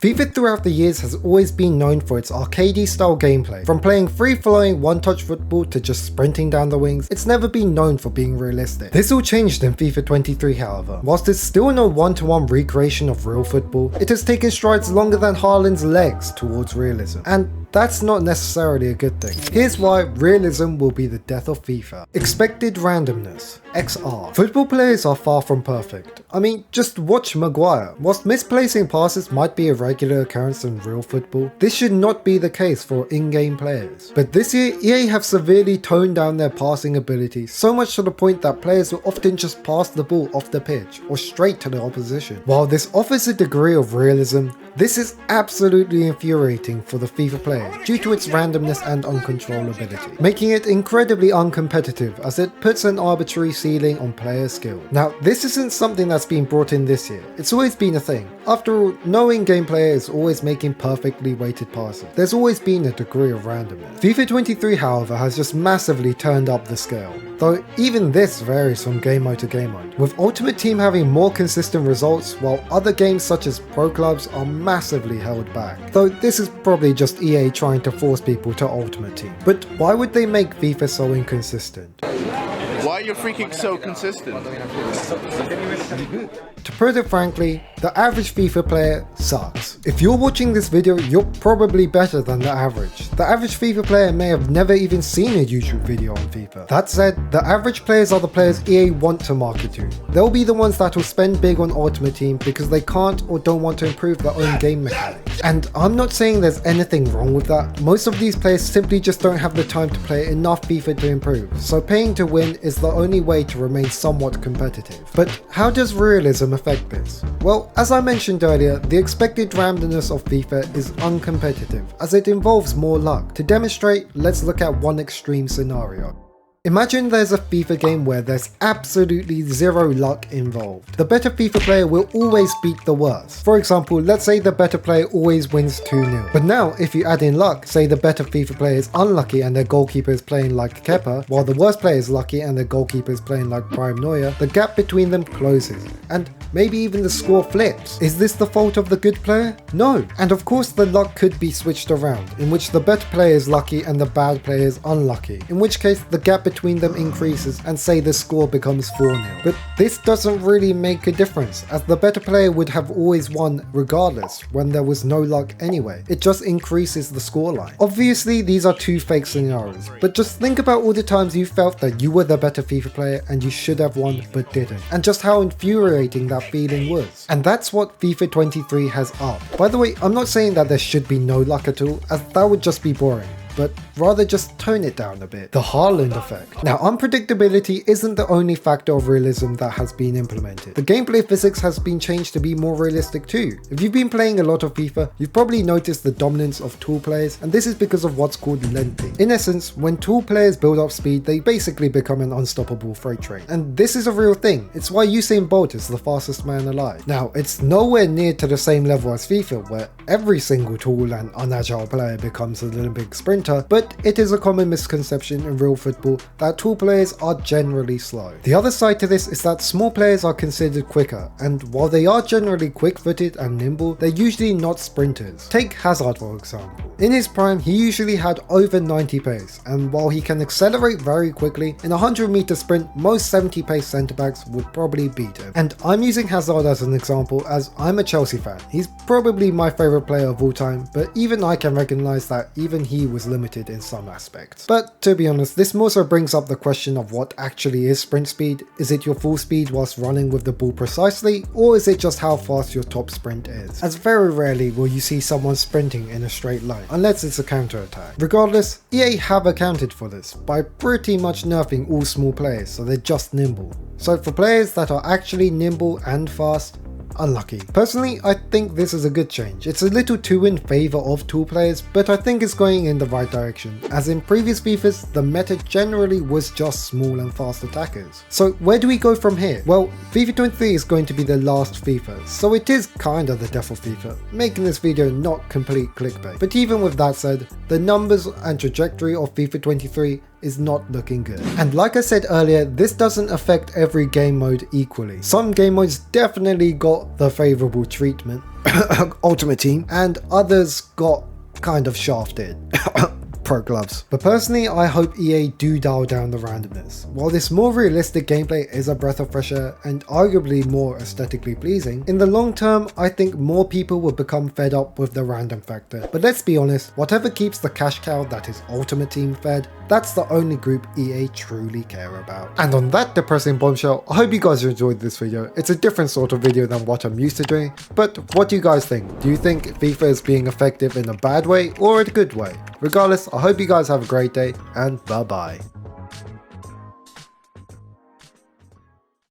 FIFA throughout the years has always been known for its arcadey style gameplay. From playing free-flowing one-touch football to just sprinting down the wings, it's never been known for being realistic. This all changed in FIFA 23 however. Whilst it's still no one-to-one recreation of real football, it has taken strides longer than Haaland's legs towards realism. And that's not necessarily a good thing. Here's why realism will be the death of FIFA. Expected randomness, XR. Football players are far from perfect. I mean, just watch Maguire. Whilst misplacing passes might be a regular occurrence in real football, this should not be the case for in-game players. But this year, EA have severely toned down their passing ability, so much to the point that players will often just pass the ball off the pitch or straight to the opposition. While this offers a degree of realism, this is absolutely infuriating for the FIFA player due to its randomness and uncontrollability, making it incredibly uncompetitive as it puts an arbitrary ceiling on player skill. Now, this isn't something that's been brought in this year, it's always been a thing. After all, no in-game player is always making perfectly weighted passes. There's always been a degree of randomness. FIFA 23 however has just massively turned up the scale, though even this varies from game mode to game mode, with Ultimate Team having more consistent results while other games such as Pro Clubs are massively held back. Though this is probably just EA trying to force people to Ultimate Team. But why would they make FIFA so inconsistent? Why are you freaking so consistent? To put it frankly, the average FIFA player sucks. If you're watching this video, you're probably better than the average. The average FIFA player may have never even seen a YouTube video on FIFA. That said, the average players are the players EA want to market to. They'll be the ones that will spend big on Ultimate Team because they can't or don't want to improve their own game mechanics. And I'm not saying there's anything wrong with that. Most of these players simply just don't have the time to play enough FIFA to improve, so paying to win is the only way to remain somewhat competitive. But how does realism affect this? Well, as I mentioned earlier, the expected randomness of FIFA is uncompetitive, as it involves more luck. To demonstrate, let's look at one extreme scenario. Imagine there's a FIFA game where there's absolutely zero luck involved. The better FIFA player will always beat the worst. For example, let's say the better player always wins 2-0. But now, if you add in luck, say the better FIFA player is unlucky and their goalkeeper is playing like Kepa, while the worst player is lucky and their goalkeeper is playing like Prime Neuer, the gap between them closes. And maybe even the score flips. Is this the fault of the good player? No. And of course the luck could be switched around, in which the better player is lucky and the bad player is unlucky, in which case the gap between them increases and say the score becomes 4-0. But this doesn't really make a difference, as the better player would have always won regardless when there was no luck anyway. It just increases the scoreline. Obviously these are two fake scenarios, but just think about all the times you felt that you were the better FIFA player and you should have won but didn't, and just how infuriating that feeling was. And that's what FIFA 23 has upped. By the way, I'm not saying that there should be no luck at all, as that would just be boring, but rather just tone it down a bit. The Haaland effect. Now, unpredictability isn't the only factor of realism that has been implemented. The gameplay physics has been changed to be more realistic too. If you've been playing a lot of FIFA, you've probably noticed the dominance of tool players, and this is because of what's called lengthing. In essence, when tool players build up speed, they basically become an unstoppable freight train. And this is a real thing. It's why Usain Bolt is the fastest man alive. Now, it's nowhere near to the same level as FIFA, where every single tool and unagile player becomes an Olympic sprinter, but it is a common misconception in real football that tall players are generally slow. The other side to this is that small players are considered quicker, and while they are generally quick-footed and nimble, they're usually not sprinters. Take Hazard for example. In his prime, he usually had over 90 pace, and while he can accelerate very quickly, in a 100-meter sprint, most 70 pace centre-backs would probably beat him. And I'm using Hazard as an example as I'm a Chelsea fan. He's probably my favourite player of all time, but even I can recognise that even he was limited in some aspects. But to be honest, this more so brings up the question of what actually is sprint speed. Is it your full speed whilst running with the ball precisely, or is it just how fast your top sprint is? As very rarely will you see someone sprinting in a straight line, unless it's a counter attack. Regardless, EA have accounted for this by pretty much nerfing all small players so they're just nimble. So for players that are actually nimble and fast, unlucky. Personally, I think this is a good change. It's a little too in favour of tool players, but I think it's going in the right direction, as in previous FIFAs, the meta generally was just small and fast attackers. So where do we go from here? Well, FIFA 23 is going to be the last FIFA, so it is kinda the death of FIFA, making this video not complete clickbait. But even with that said, the numbers and trajectory of FIFA 23 is not looking good. And like I said earlier, this doesn't affect every game mode equally. Some game modes definitely got the favorable treatment, Ultimate Team, and others got kind of shafted. Pro gloves. But personally, I hope EA do dial down the randomness. While this more realistic gameplay is a breath of fresh air and arguably more aesthetically pleasing, in the long term, I think more people will become fed up with the random factor. But let's be honest, whatever keeps the cash cow that is Ultimate Team fed, that's the only group EA truly care about. And on that depressing bombshell, I hope you guys enjoyed this video. It's a different sort of video than what I'm used to doing, but what do you guys think? Do you think FIFA is being effective in a bad way or a good way? Regardless, I hope you guys have a great day, and bye bye.